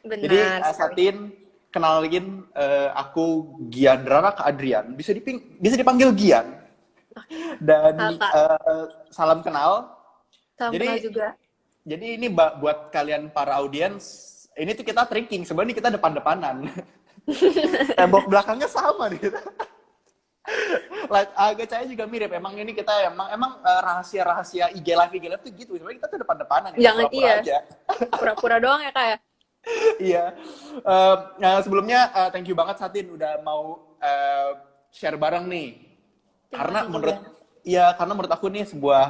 Jadi Benar sekali. Satin kenalin aku Giandrara ke Adrian. Bisa dipanggil Gian. Halo Dan Kak, salam kenal. salam kenal Jadi juga. jadi ini buat kalian para audiens, ini tuh kita trinking. Sebenarnya kita depan-depanan. Tembok belakangnya sama nih. Like, agak saya juga mirip. Emang ini kita rahasia-rahasia IG live tuh gitu. Sebenarnya kita tuh depan-depanan, ya Jangan pura-pura iya, aja. pura-pura doang ya Kak ya. Iya. Nah, sebelumnya thank you banget Satin udah mau share bareng nih. Terima Karena kasih juga. menurut aku nih sebuah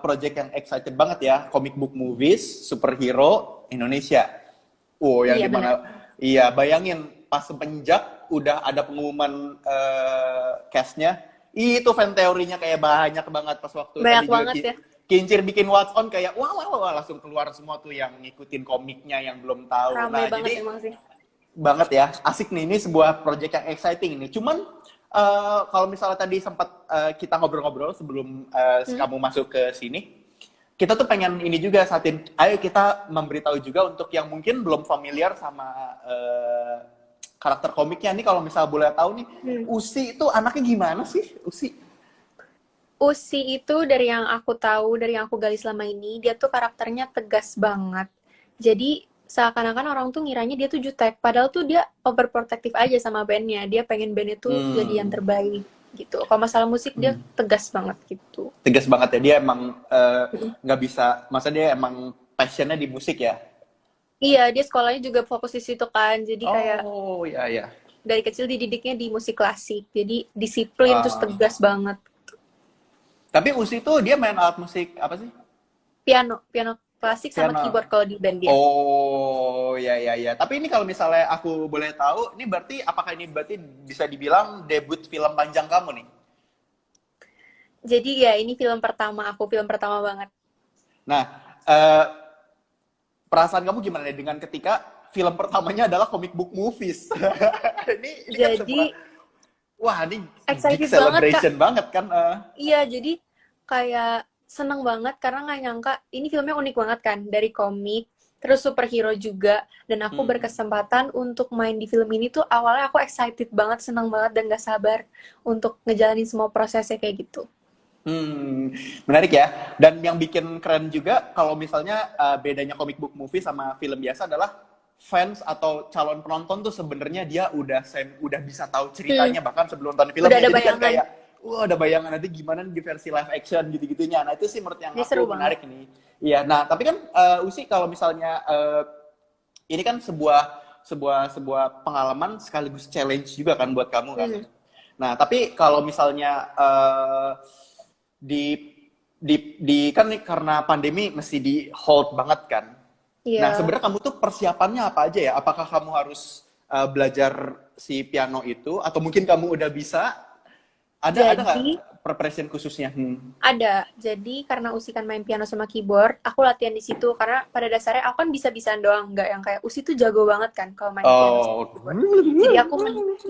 project yang excited banget ya, comic book movies superhero Indonesia. Oh, yang Iya benar. dimana, iya, bayangin pas semenjak udah ada pengumuman cast-nya, itu fan teorinya kayak banyak banget pas waktu Banyak tadi juga banget ya. Kincir bikin What's On kayak wah, wah, wah, langsung keluar semua tuh yang ngikutin komiknya yang belum tahu. Ramai Nah, banget jadi emang sih. banget ya, asik nih, ini sebuah project yang exciting ini. Cuman kalau misalnya tadi sempat kita ngobrol-ngobrol sebelum Hmm? kamu masuk ke sini, kita tuh pengen ini juga Satin, ayo kita memberitahu juga untuk yang mungkin belum familiar sama karakter komiknya nih, kalau misal boleh tahu nih, Hmm. Usi itu anaknya gimana sih, Usi? Usi itu dari yang aku tahu, dari yang aku gali selama ini, dia tuh karakternya tegas banget. Jadi seakan-akan orang tuh ngiranya dia tuh jutek, padahal tuh dia overprotective aja sama bandnya. Dia pengen bandnya tuh jadi yang Hmm, terbaik gitu. Kalau masalah musik dia tegas banget gitu. tegas banget ya, dia emang nggak bisa, masa dia emang passionnya di musik ya? Iya, dia sekolahnya juga fokus di situ kan. Jadi kayak Oh, ya, ya. dari kecil dididiknya di musik klasik. Jadi disiplin terus Ah. tegas banget. Tapi Usi tuh dia main alat musik apa sih? Piano, piano klasik sama Piano. keyboard kalau di band dia. Oh, ya, ya, ya. Tapi ini kalau misalnya aku boleh tahu, ini berarti apakah ini berarti bisa dibilang debut film panjang kamu nih? Jadi ya ini film pertama aku, film pertama banget. Nah, eh, perasaan kamu gimana nih dengan ketika film pertamanya adalah comic book movies? Ini kan Jadi sebuah, wah, ini big excited banget Kak. celebration banget kan? Iya, jadi kayak seneng banget karena nggak nyangka ini filmnya unik banget kan, dari komik, terus superhero juga, dan aku Hmm. berkesempatan untuk main di film ini tuh awalnya aku excited banget, seneng banget, dan gak sabar untuk ngejalanin semua prosesnya kayak gitu. Menarik ya. Dan yang bikin keren juga kalau misalnya bedanya comic book movie sama film biasa adalah fans atau calon penonton tuh sebenarnya dia udah bisa tahu Hmm, ceritanya bahkan sebelum nonton udah filmnya. ada Jadi kan bayangan. kayak wah, ada bayangan nanti gimana di versi live action gitu-gitunya. Nah, itu sih menurut yang Ini seru aku banget. menarik nih. Iya, nah tapi kan Usi kalau misalnya ini kan sebuah pengalaman sekaligus challenge juga kan buat kamu kan. Hmm, Nah, tapi kalau misalnya di kan nih karena pandemi mesti di hold banget kan. Nah, iya. sebenarnya kamu tuh persiapannya apa aja ya? Apakah kamu harus belajar si piano itu atau mungkin kamu udah bisa? Ada nggak Jadi preparation khususnya? ada. Jadi karena Usi kan main piano sama keyboard, aku latihan di situ karena pada dasarnya aku kan bisa-bisaan doang, nggak yang kayak Usi tuh jago banget kan kalau main piano sama Oh, keyboard. Jadi aku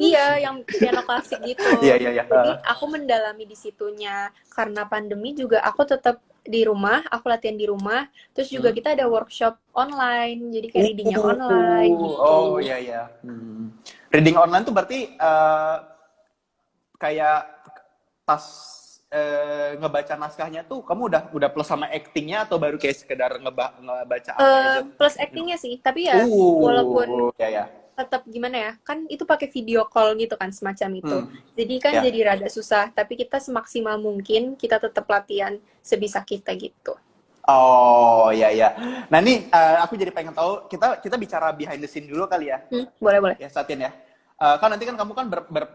iya yang piano klasik iya, gitu. iya, iya. Jadi aku mendalami di situnya. Karena pandemi juga aku tetap di rumah, aku latihan di rumah. Terus juga Hmm. kita ada workshop online, jadi kayak readingnya online Oh, gitu. iya, iya. Reading online tuh berarti kayak pas ngebaca naskahnya tuh kamu udah plus sama actingnya atau baru kayak sekedar ngebaca apa aja? Plus actingnya sih, tapi ya walaupun Ya, ya. tetap gimana ya, kan itu pakai video call gitu kan semacam itu, Hmm, jadi kan ya. jadi rada susah, tapi kita semaksimal mungkin kita tetap latihan sebisa kita gitu. Oh, ya, ya. Nah, ini aku jadi pengen tahu, kita bicara behind the scene dulu kali ya. Boleh boleh. Ya, Satin ya. Kan nanti kan kamu kan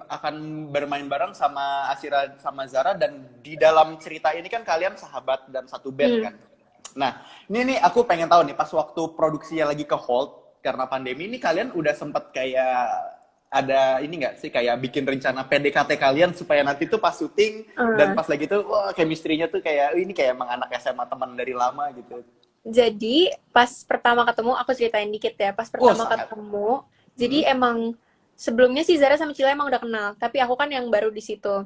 akan bermain bareng sama Asira sama Zara, dan di dalam cerita ini kan kalian sahabat dan satu band kan. Nah, ini nih aku pengen tahu nih pas waktu produksinya lagi ke hold karena pandemi ini, kalian udah sempet kayak ada ini nggak sih kayak bikin rencana PDKT kalian supaya nanti tuh pas syuting dan Eh, pas lagi tuh wah, chemistry-nya tuh kayak ini kayak emang anak SMA teman dari lama gitu. jadi pas pertama ketemu, aku ceritain dikit ya, pas Wah, pertama sangat. ketemu, jadi Hmm. emang sebelumnya sih Zara sama Cila emang udah kenal, tapi aku kan yang baru di situ.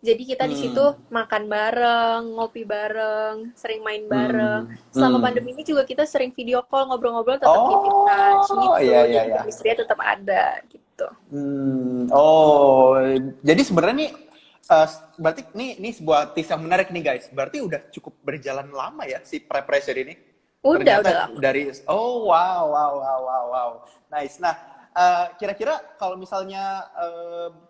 Jadi kita di situ Hmm. makan bareng, ngopi bareng, sering main bareng. Hmm. Selama Hmm. pandemi ini juga kita sering video call, ngobrol-ngobrol, tetap keep in touch Oh, gitu. iya, iya, jadi iya. chemistry tetap ada gitu. Oh, jadi sebenarnya nih, berarti ini sebuah tease yang menarik nih guys. Berarti udah cukup berjalan lama ya si preparation ini. Udah Ternyata lama. dari, oh wow, wow, wow, wow, wow. Nice. Nah, kira-kira kalau misalnya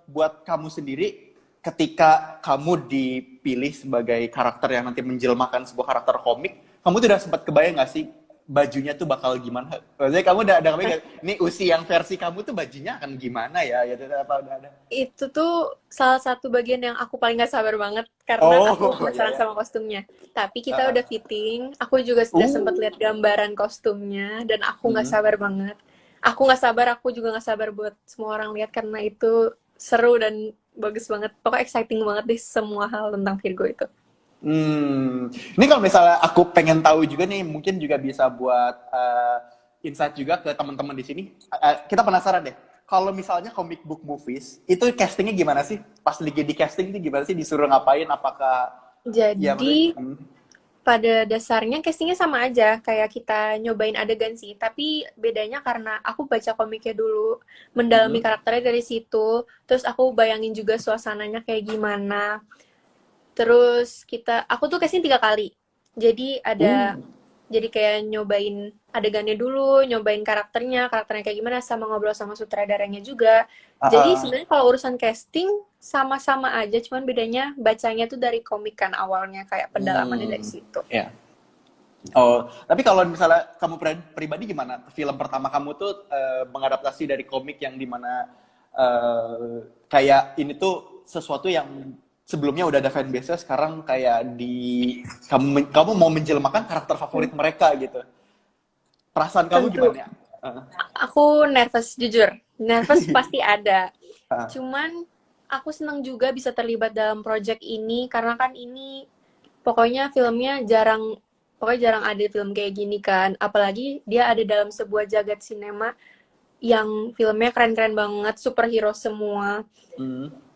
buat kamu sendiri, ketika kamu dipilih sebagai karakter yang nanti menjelmakan sebuah karakter komik, kamu tuh udah sempat kebayang nggak sih bajunya tuh bakal gimana? Maksudnya kamu udah kebayang nggak, ini Usi yang versi kamu tuh bajunya akan gimana ya? Gitu apa udah ada? Itu tuh salah satu bagian yang aku paling gak sabar banget karena aku Oh, iya penasaran ya. sama kostumnya. Tapi kita Uh, udah fitting, aku juga sudah sempat uh, lihat gambaran kostumnya dan aku nggak mm. sabar banget. Aku nggak sabar, aku juga nggak sabar buat semua orang lihat karena itu seru dan bagus banget. Pokoknya exciting banget deh semua hal tentang Virgo itu. Ini kalau misalnya aku pengen tahu juga nih, mungkin juga bisa buat insight juga ke teman-teman di sini. Kita penasaran deh, kalau misalnya comic book movies, itu castingnya gimana sih? Pas lagi di casting itu gimana sih? Disuruh ngapain? Apakah, ya maksudnya, Jadi pada dasarnya castingnya sama aja kayak kita nyobain adegan sih, tapi bedanya karena aku baca komiknya dulu, mendalami karakternya dari situ, terus aku bayangin juga suasananya kayak gimana. Terus aku tuh casting 3 kali. Jadi jadi kayak nyobain adegannya dulu, nyobain karakternya kayak gimana, sama ngobrol sama sutradaranya juga. Jadi sebenarnya kalau urusan casting sama-sama aja, cuman bedanya bacanya tuh dari komik kan awalnya, kayak pendalamannya dari situ. ya. Oh, tapi kalau misalnya kamu pribadi gimana? Film pertama kamu tuh mengadaptasi dari komik yang dimana kayak ini tuh sesuatu yang sebelumnya udah ada fanbase, sekarang kayak kamu mau menjelmakan karakter favorit mereka gitu. Perasaan kamu Tentu. gimana? Aku nervous, jujur. Nervous pasti ada. Uh, Cuman aku senang juga bisa terlibat dalam project ini karena kan ini pokoknya pokoknya jarang ada film kayak gini kan. Apalagi dia ada dalam sebuah jagat sinema yang filmnya keren-keren banget, superhero semua.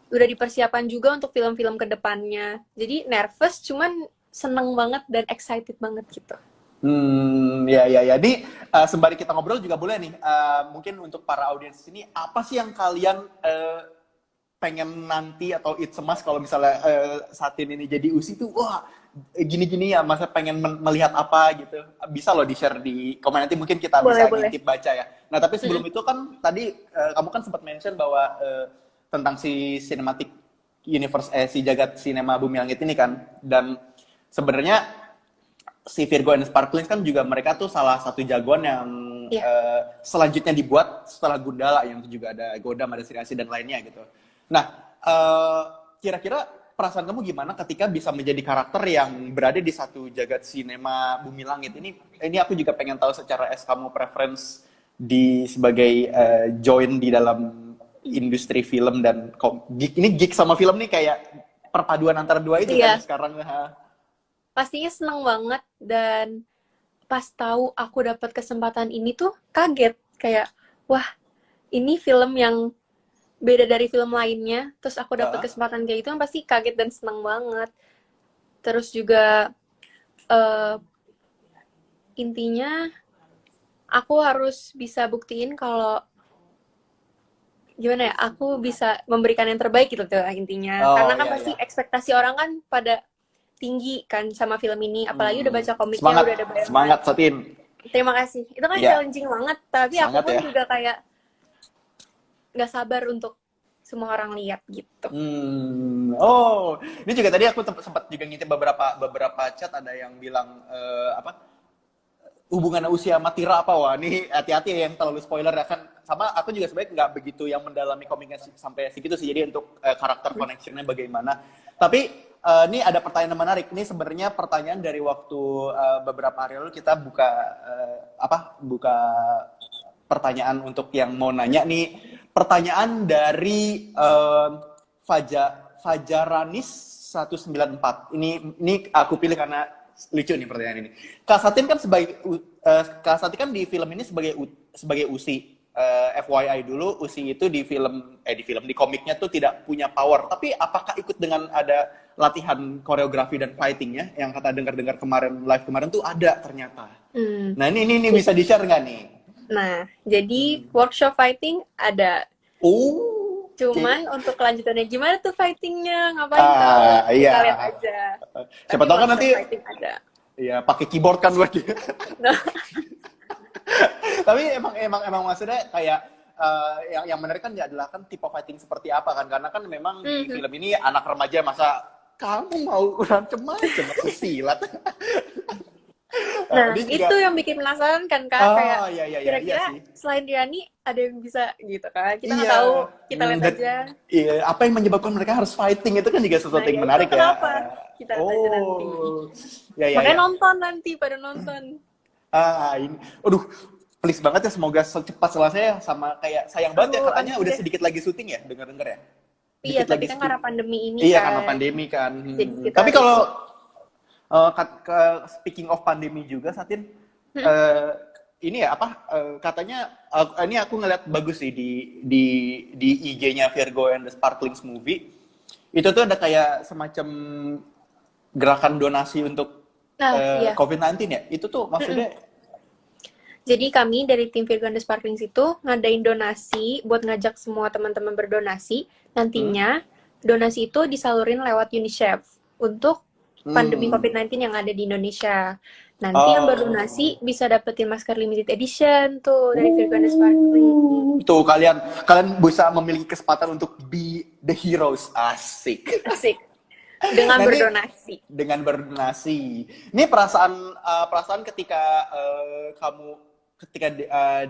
Udah dipersiapkan juga untuk film-film kedepannya. Jadi nervous, cuman seneng banget dan excited banget gitu. Ya, ya, ya. Ini sembari kita ngobrol juga boleh nih. Mungkin untuk para audiens sini, apa sih yang kalian pengen nanti atau it semas kalau misalnya Satin ini jadi Usi tuh, wah gini-gini ya, masa pengen melihat apa gitu. Bisa loh di-share di komen, nanti mungkin kita bisa ngintip baca ya. Nah, tapi sebelum itu kan tadi kamu kan sempat mention bahwa tentang si cinematic universe, si jagat sinema Bumi Langit ini kan. Dan sebenarnya si Virgo and Sparklings kan juga mereka tuh salah satu jagoan yang selanjutnya dibuat setelah Gundala, yang juga ada Godam, ada Sri Asih dan lainnya gitu. Nah, kira-kira perasaan kamu gimana ketika bisa menjadi karakter yang berada di satu jagat sinema Bumi Langit ini? Ini aku juga pengen tahu secara kamu preference sebagai join di dalam industri film dan geek sama film nih, kayak perpaduan antara dua itu kan sekarang. Pastinya seneng banget, dan pas tahu aku dapat kesempatan ini tuh kaget, kayak wah ini film yang beda dari film lainnya, terus aku dapat kesempatan kayak itu kan pasti kaget dan seneng banget. Terus juga intinya aku harus bisa buktiin kalau gimana ya, aku bisa memberikan yang terbaik gitu tuh intinya. Karena kan pasti ekspektasi orang kan pada tinggi kan sama film ini, apalagi udah baca komiknya, udah ada bayangan. Semangat, Satin. Terima kasih. Itu kan challenging banget, tapi semangat, aku pun juga kayak nggak sabar untuk semua orang lihat gitu. Oh, ini juga tadi aku sempat juga ngintip beberapa chat, ada yang bilang hubungan usia sama Tira apa, wah ini hati-hati yang terlalu spoiler ya kan. Sama aku juga sebenarnya nggak begitu yang mendalami komiknya sampai segitu sih, jadi untuk karakter connectionnya bagaimana. Tapi ini ada pertanyaan menarik. Ini sebenarnya pertanyaan dari waktu beberapa hari lalu kita buka pertanyaan untuk yang mau nanya nih. Pertanyaan dari Fajaranis 194. Ini aku pilih karena lucu nih pertanyaan ini. Kak Satin kan di film ini sebagai Usi. FYI dulu, Usi itu di komiknya tuh tidak punya power. Tapi apakah ikut dengan ada latihan koreografi dan fightingnya yang kata dengar-dengar live kemarin tuh ada ternyata. Nah ini bisa di-share nggak nih? Nah, jadi workshop fighting ada. Oh, Cuman untuk kelanjutannya gimana tuh fightingnya? Ngapain tuh? iya. Kita lihat aja. Siapa Tapi tahu kan workshop nanti fighting ada. ya pakai keyboard kan buat dia. Nah, Tapi emang maksudnya kayak yang menarik kan ya adalah kan tipe fighting seperti apa kan, karena kan memang di film ini anak remaja, masa kamu mau macem-macem aku silat. nah, Dia juga itu yang bikin penasaran kan, Kak. Kayak iya kira-kira sih. selain Riani ada yang bisa gitu kan. Kita nggak Iya. tahu, kita lihat Dan aja. iya, apa yang menyebabkan mereka harus fighting itu kan juga sesuatu Nah, yang ya itu menarik ya. kenapa? Kita lihat aja nanti. Oh. Ya. Makanya nonton nanti, pada nonton. Ini. Aduh, please banget ya, semoga secepat selesai ya, sama kayak sayang banget ya Aduh, katanya amin udah deh. sedikit lagi syuting ya, dengar-dengar ya. Iya, Dikit tapi lagi kan syuting. karena pandemi ini Iya, kan. karena pandemi kan. Jadi kita Tapi harus- kalau speaking of pandemi juga, Satin, ini ya apa? Katanya ini aku ngeliat bagus sih di IG-nya Virgo and the Sparklings Movie. Itu tuh ada kayak semacam gerakan donasi untuk Nah, iya. COVID-19 ya. Itu tuh maksudnya Jadi kami dari tim Virgo and the Sparklings itu ngadain donasi buat ngajak semua teman-teman berdonasi. Nantinya donasi itu disalurin lewat UNICEF untuk pandemi COVID-19 yang ada di Indonesia. Nanti yang berdonasi bisa dapetin masker limited edition tuh dari Virgo and the Sparklings. tuh kalian bisa memiliki kesempatan untuk be the heroes, asik. Asik. Dengan Nanti- berdonasi. Dengan berdonasi. Ini perasaan ketika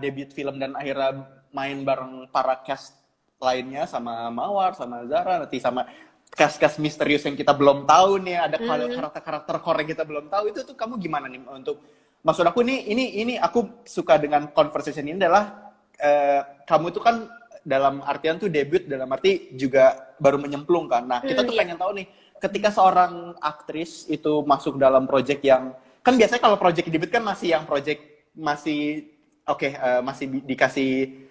debut film dan akhirnya main bareng para cast lainnya, sama Mawar, sama Zara, nanti sama cast misterius yang kita belum tahu nih, ada karakter core yang kita belum tahu, itu tuh kamu gimana nih untuk, maksud aku ini aku suka dengan conversation ini adalah kamu tuh kan dalam artian tuh debut, dalam arti juga baru menyemplung kan. Nah, kita tuh pengen tahu nih, ketika seorang aktris itu masuk dalam project yang, kan biasanya kalau project debut kan masih yang project masih masih dikasih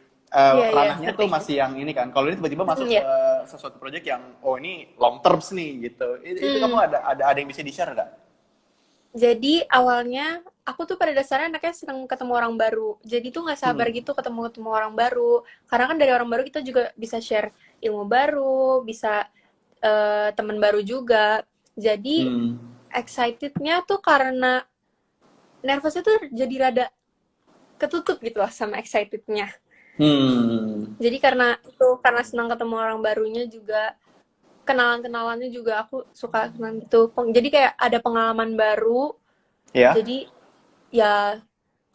ranahnya tuh masih yang ini kan. Kalau ini tiba-tiba masuk ke sesuatu project yang ini long terms nih gitu. Itu kamu ada yang bisa di-share nggak? Jadi awalnya aku tuh pada dasarnya anaknya senang ketemu orang baru. Jadi tuh nggak sabar gitu ketemu orang baru. Karena kan dari orang baru kita juga bisa share ilmu baru, bisa teman baru juga. Jadi excitednya tuh karena nervousnya tuh jadi rada ketutup gitu lah sama excitednya. Jadi karena senang ketemu orang barunya juga, kenalannya juga aku suka gitu. Jadi kayak ada pengalaman baru. Ya. Jadi ya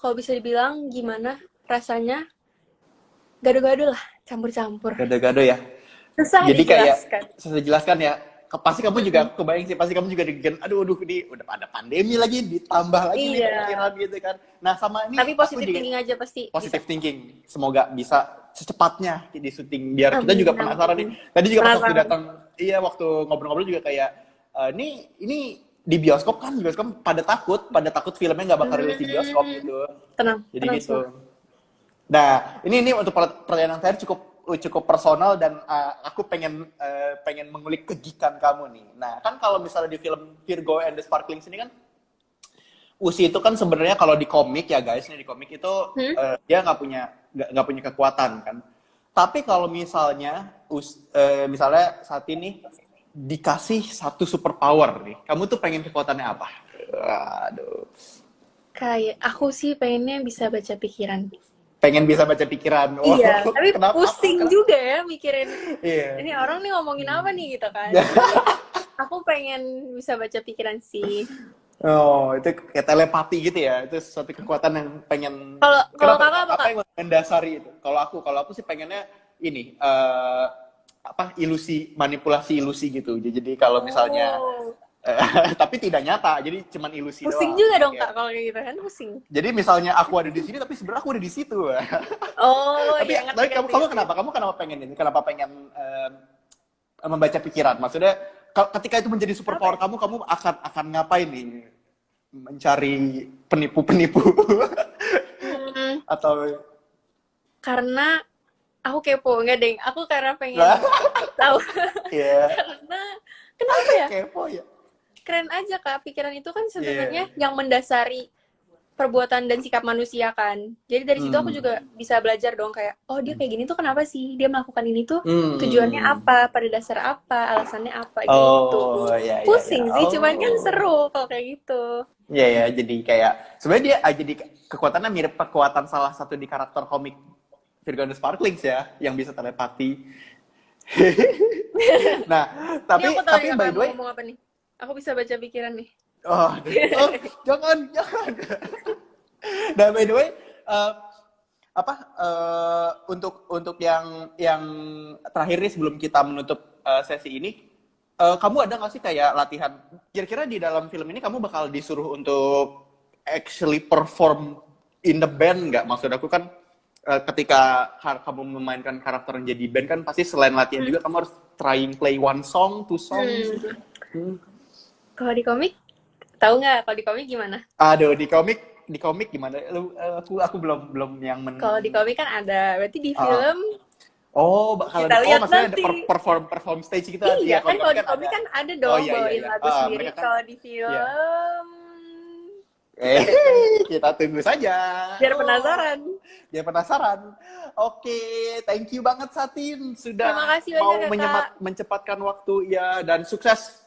kalau bisa dibilang gimana rasanya, gado-gado lah, campur-campur. Gado-gado ya. Susah Jadi dijelaskan. kayak susah dijelaskan ya. Pasti kamu juga, kebayang sih, pasti kamu juga deg-degan, aduh ini udah ada pandemi lagi, ditambah lagi nih pikiran gitu kan. Nah sama ini, tapi positive thinking aja pasti. Positive thinking, semoga bisa secepatnya di syuting, biar kita juga penasaran nih. Tadi juga pas waktu datang, waktu ngobrol-ngobrol juga kayak, ini di bioskop kan, bioskop pada takut filmnya nggak bakal rilis di bioskop gitu. Tenang. Jadi gitu. Nah, ini untuk pertanyaan yang terakhir cukup personal, dan aku pengen mengulik kegikan kamu nih. Nah, kan kalau misalnya di film Virgo and the Sparklings ini kan, Usi itu kan sebenarnya kalau di komik ya guys, di komik itu dia nggak punya kekuatan kan. Tapi kalau misalnya misalnya saat ini dikasih satu superpower nih, kamu tuh pengen kekuatannya apa? Aduh. Kayak aku sih pengennya bisa baca pikiran. Pengen bisa baca pikiran. Oh, iya, tapi pusing juga ya mikirin. Iya. Ini orang nih ngomongin apa nih gitu kan. Aku pengen bisa baca pikiran sih. Oh, itu kayak telepati gitu ya. Itu suatu kekuatan yang pengen. Kalau kakak apa yang mendasari itu? Kalau aku sih pengennya ini manipulasi ilusi gitu. Jadi kalau misalnya tapi tidak nyata, jadi cuman ilusi doang. Pusing juga dong Kak kalau kayak gitu kan, pusing. Jadi misalnya aku ada di sini tapi sebenarnya aku ada di situ. Oh, tapi, ya, tapi kamu kenapa? Kamu kenapa pengen ini? Kenapa pengen membaca pikiran? Maksudnya ketika itu menjadi superpower kamu akan ngapain nih? Mencari penipu-penipu atau karena aku kepo, enggak deng. Aku karena pengen tahu. Karena kenapa ya? Kepo ya. Keren aja Kak, pikiran itu kan sebenarnya yang mendasari perbuatan dan sikap manusia kan. Jadi dari situ aku juga bisa belajar dong kayak, oh dia kayak gini tuh kenapa sih? Dia melakukan ini tuh tujuannya apa? Pada dasar apa? Alasannya apa? Gitu. Oh, ya, ya, ya. Pusing sih, cuman kan Oh. seru kalau kayak gitu. Iya ya, jadi kayak sebenarnya dia jadi kekuatannya mirip kekuatan salah satu di karakter komik Virgo and the Sparklings ya, yang bisa telepati. Nah, Ini aku tahu nih by apa the way, mau ngomong apa nih. Aku bisa baca pikiran nih. oh, jangan. Nah, by the way, untuk yang terakhir nih sebelum kita menutup sesi ini, kamu ada nggak sih kayak latihan? Kira-kira di dalam film ini kamu bakal disuruh untuk actually perform in the band nggak? Maksud aku kan ketika kamu memainkan karakter yang jadi band kan pasti selain latihan juga kamu harus trying play one song, two songs. Kalau di komik, tahu nggak? Kalau di komik gimana? Aduh, di komik gimana? Aku belum yang Kalau di komik kan ada, berarti di film kalau kita lihat maksudnya nanti. ada perform stage gitu. Iya ya, kan kalau di komik kan ada dong bawain lagu sendiri. Mereka kan, Kalau di film kita tunggu saja. biar penasaran. Biar penasaran. Oke, thank you banget Satin sudah Terima kasih mau banyak ya, Kak. mencepatkan waktu ya, dan sukses